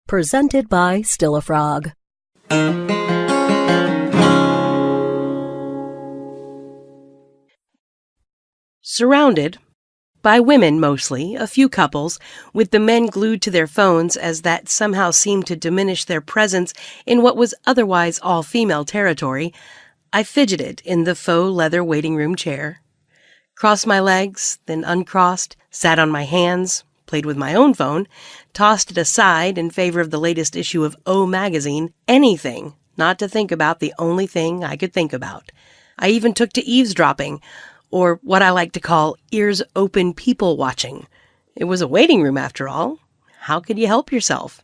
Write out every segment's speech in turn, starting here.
Presented by Still a Frog. Surrounded by women mostly, a few couples, with the men glued to their phones as that somehow seemed to diminish their presence in what was otherwise all-female territory, I fidgeted in the faux leather waiting room chair, crossed my legs, then uncrossed, sat on my hands, played with my own phone, tossed it aside in favor of the latest issue of O magazine, anything not to think about the only thing I could think about. I even took to eavesdropping, or what I like to call ears open people watching. It was a waiting room after all. How could you help yourself?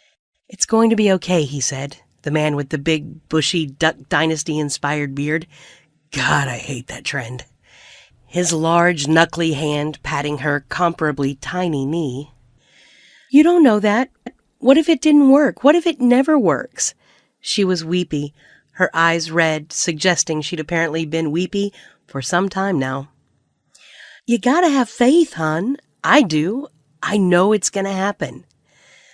"It's going to be okay," he said, the man with the big, bushy Duck Dynasty-inspired beard. God, I hate that trend. His large, knuckly hand patting her comparably tiny knee. "You don't know that. What if it didn't work? What if it never works?" She was weepy, her eyes red, suggesting she'd apparently been weepy for some time now. "You gotta have faith, hon. I do. I know it's gonna happen."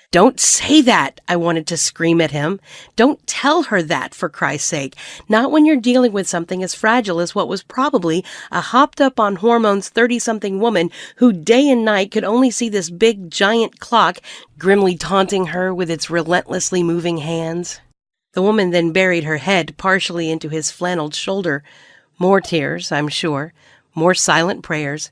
"Don't say that," I wanted to scream at him. "Don't tell her that, for Christ's sake. Not when you're dealing with something as fragile as what was probably a hopped-up-on-hormones 30-something woman who day and night could only see this big, giant clock grimly taunting her with its relentlessly moving hands." The woman then buried her head partially into his flanneled shoulder. More tears, I'm sure. More silent prayers.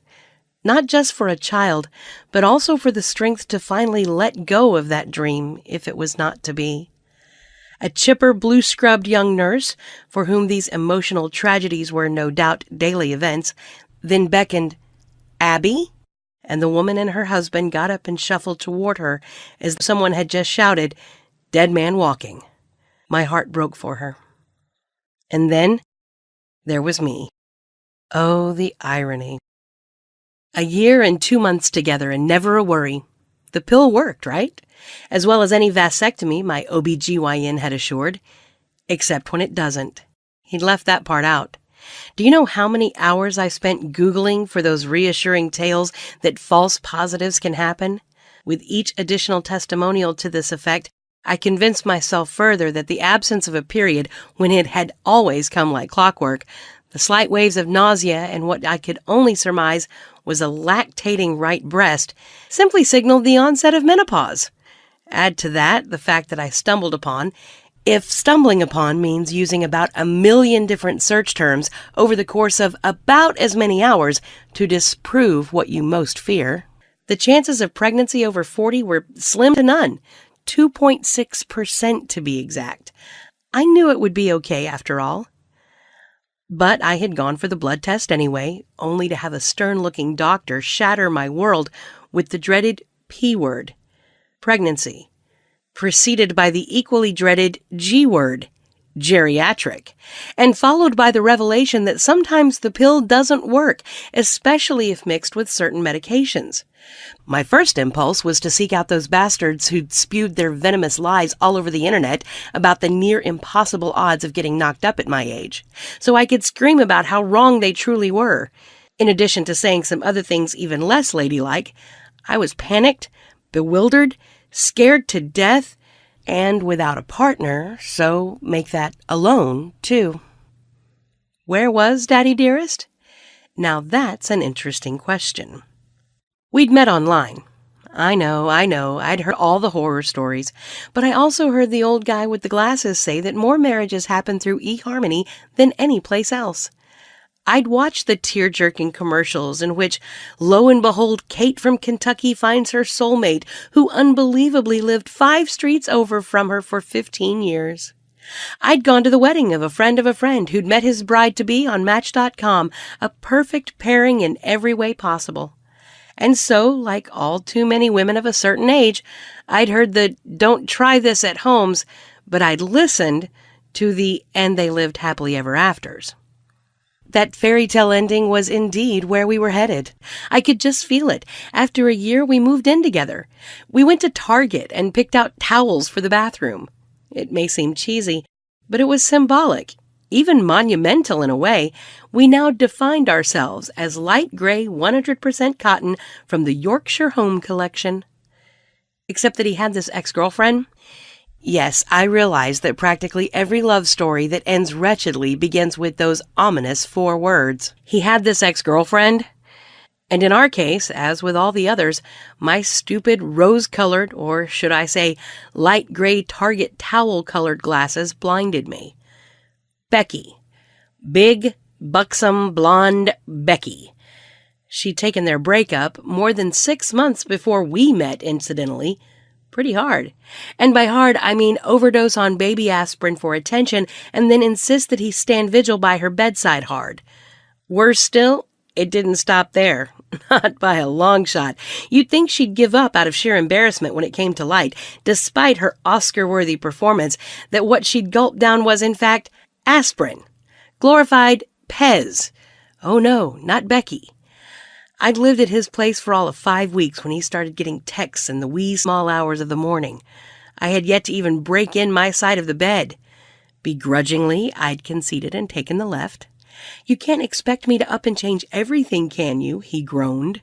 Not just for a child, but also for the strength to finally let go of that dream if it was not to be. A chipper, blue-scrubbed young nurse, for whom these emotional tragedies were no doubt daily events, then beckoned, "Abby?" And the woman and her husband got up and shuffled toward her as someone had just shouted, "Dead man walking." My heart broke for her. And then there was me. Oh, the irony. A year and 2 months together and never a worry. The pill worked, right? As well as any vasectomy, my OBGYN had assured. Except when it doesn't. He'd left that part out. Do you know how many hours I spent Googling for those reassuring tales that false positives can happen? With each additional testimonial to this effect, I convinced myself further that the absence of a period when it had always come like clockwork, the slight waves of nausea and what I could only surmise was a lactating right breast, simply signaled the onset of menopause. Add to that the fact that I stumbled upon, if stumbling upon means using about 1 million different search terms over the course of about as many hours to disprove what you most fear, the chances of pregnancy over 40 were slim to none, 2.6% to be exact. I knew it would be okay after all. But I had gone for the blood test anyway, only to have a stern-looking doctor shatter my world with the dreaded P word, pregnancy, preceded by the equally dreaded G word, geriatric, and followed by the revelation that sometimes the pill doesn't work, especially if mixed with certain medications. My first impulse was to seek out those bastards who'd spewed their venomous lies all over the internet about the near impossible odds of getting knocked up at my age, so I could scream about how wrong they truly were. In addition to saying some other things even less ladylike, I was panicked, bewildered, scared to death, and without a partner, so make that alone, too. Where was Daddy Dearest? Now that's an interesting question. We'd met online. I know, I'd heard all the horror stories, but I also heard the old guy with the glasses say that more marriages happen through eHarmony than any place else. I'd watched the tear-jerking commercials in which, lo and behold, Kate from Kentucky finds her soulmate, who unbelievably lived 5 streets over from her for 15 years. I'd gone to the wedding of a friend who'd met his bride-to-be on Match.com, a perfect pairing in every way possible. And so, like all too many women of a certain age, I'd heard the "don't try this at homes," but I'd listened to the "and they lived happily ever afters." That fairy tale ending was indeed where we were headed. I could just feel it. After a year, we moved in together. We went to Target and picked out towels for the bathroom. It may seem cheesy, but it was symbolic. Even monumental in a way. We now defined ourselves as light gray 100% cotton from the Yorkshire Home Collection. Except that he had this ex-girlfriend. Yes, I realize that practically every love story that ends wretchedly begins with those ominous 4 words. He had this ex-girlfriend, and in our case, as with all the others, my stupid rose-colored, or should I say, light gray Target towel-colored glasses blinded me. Becky. Big, buxom, blonde Becky. She'd taken their breakup more than 6 months before we met, incidentally. Pretty hard. And by hard, I mean overdose on baby aspirin for attention and then insist that he stand vigil by her bedside hard. Worse still, it didn't stop there. Not by a long shot. You'd think she'd give up out of sheer embarrassment when it came to light, despite her Oscar-worthy performance, that what she'd gulped down was, in fact, aspirin. Glorified Pez. Oh no, not Becky. I'd lived at his place for all of 5 weeks when he started getting texts in the wee small hours of the morning. I had yet to even break in my side of the bed. Begrudgingly, I'd conceded and taken the left. "You can't expect me to up and change everything, can you?" he groaned.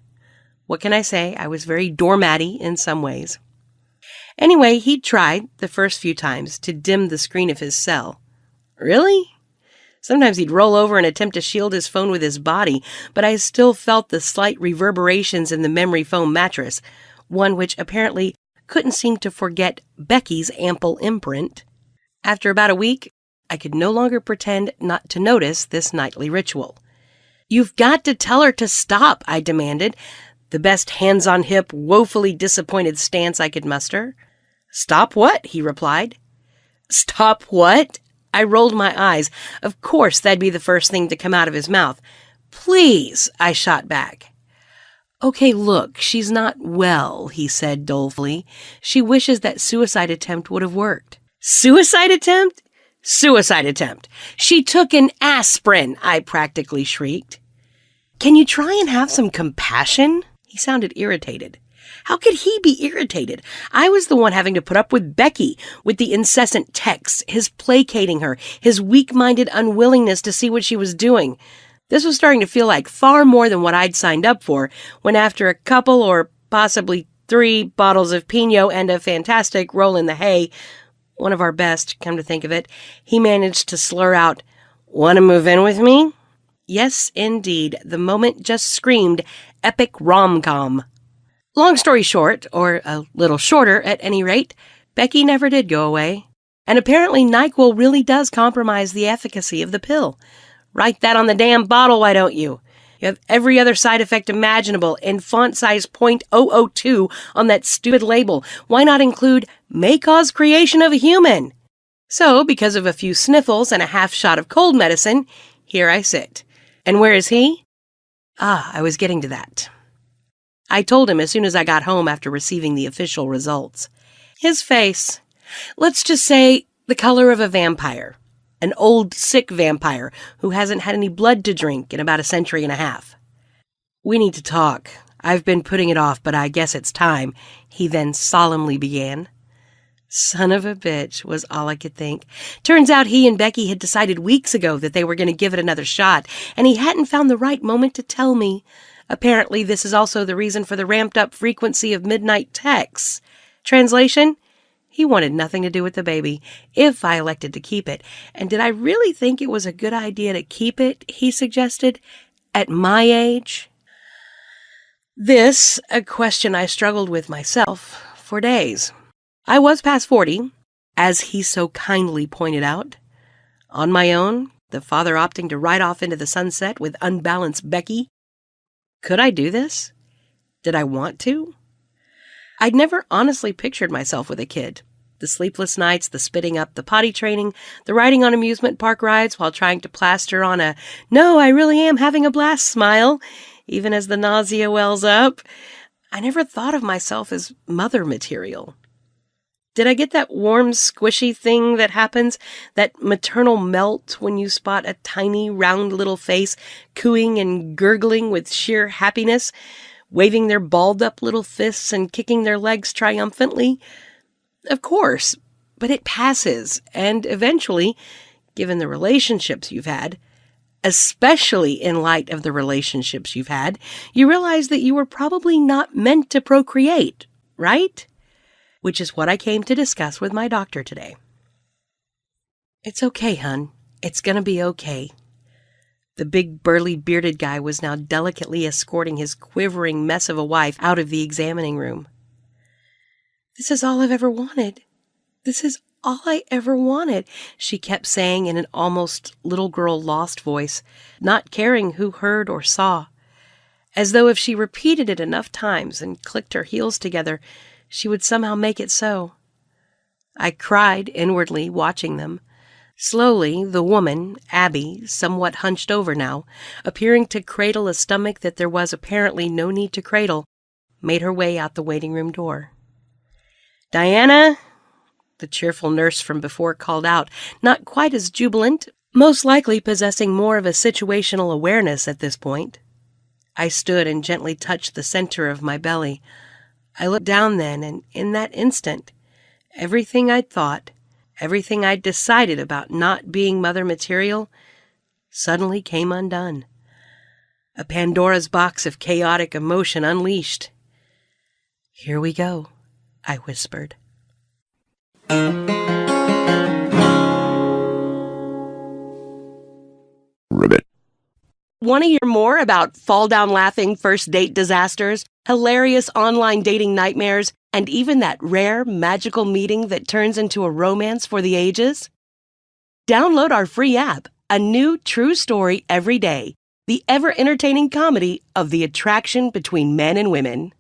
What can I say? I was very doormatty in some ways. Anyway, he'd tried, the first few times, to dim the screen of his cell. Really? Sometimes he'd roll over and attempt to shield his phone with his body, but I still felt the slight reverberations in the memory foam mattress, one which apparently couldn't seem to forget Becky's ample imprint. After about a week, I could no longer pretend not to notice this nightly ritual. "You've got to tell her to stop," I demanded, the best hands-on-hip, woefully disappointed stance I could muster. "Stop what?" he replied. "Stop what?" I rolled my eyes. Of course, that'd be the first thing to come out of his mouth. "Please," I shot back. "Okay, look, she's not well," he said dolefully. "She wishes that suicide attempt would have worked." "Suicide attempt? Suicide attempt. She took an aspirin," I practically shrieked. "Can you try and have some compassion?" He sounded irritated. How could he be irritated? I was the one having to put up with Becky, with the incessant texts, his placating her, his weak-minded unwillingness to see what she was doing. This was starting to feel like far more than what I'd signed up for, when after a couple or possibly 3 bottles of Pinot and a fantastic roll in the hay, one of our best, come to think of it, he managed to slur out, "Want to move in with me?" Yes, indeed, the moment just screamed epic rom-com. Long story short, or a little shorter at any rate, Becky never did go away. And apparently NyQuil really does compromise the efficacy of the pill. Write that on the damn bottle, why don't you? You have every other side effect imaginable in font size .002 on that stupid label. Why not include may cause creation of a human? So, because of a few sniffles and a half shot of cold medicine, here I sit. And where is he? I was getting to that. I told him as soon as I got home after receiving the official results. His face, let's just say the color of a vampire. An old, sick vampire who hasn't had any blood to drink in about a century and a half. "We need to talk. I've been putting it off, but I guess it's time," he then solemnly began. Son of a bitch, was all I could think. Turns out he and Becky had decided weeks ago that they were going to give it another shot, and he hadn't found the right moment to tell me. Apparently, this is also the reason for the ramped-up frequency of midnight texts. Translation? He wanted nothing to do with the baby, if I elected to keep it. And did I really think it was a good idea to keep it, he suggested, at my age? This, a question I struggled with myself for days. I was past 40, as he so kindly pointed out. On my own, the father opting to ride off into the sunset with unbalanced Becky. Could I do this? Did I want to? I'd never honestly pictured myself with a kid. The sleepless nights, the spitting up, the potty training, the riding on amusement park rides while trying to plaster on a "no, I really am having a blast" smile, even as the nausea wells up. I never thought of myself as mother material. Did I get that warm, squishy thing that happens, that maternal melt when you spot a tiny, round little face cooing and gurgling with sheer happiness, waving their balled-up little fists and kicking their legs triumphantly? Of course, but it passes, and eventually, given the relationships you've had, especially in light of the relationships you've had, you realize that you were probably not meant to procreate, right? which is what I came to discuss with my doctor today. It's okay, hun. It's gonna be okay. The big, burly, bearded guy was now delicately escorting his quivering mess of a wife out of the examining room. This is all I've ever wanted. This is all I ever wanted, she kept saying in an almost little girl lost voice, not caring who heard or saw, as though if she repeated it enough times and clicked her heels together, she would somehow make it so. I cried inwardly, watching them. Slowly, the woman, Abby, somewhat hunched over now, appearing to cradle a stomach that there was apparently no need to cradle, made her way out the waiting room door. "Diana," the cheerful nurse from before called out, not quite as jubilant, most likely possessing more of a situational awareness at this point. I stood and gently touched the center of my belly. I looked down then, and in that instant, everything I'd thought, everything I'd decided about not being mother material, suddenly came undone. A Pandora's box of chaotic emotion unleashed. "Here we go," I whispered. Ribbit. Want to hear more about fall-down laughing first date disasters, hilarious online dating nightmares, and even that rare, magical meeting that turns into a romance for the ages? Download our free app, A New True Story Every Day, the ever-entertaining comedy of the attraction between men and women.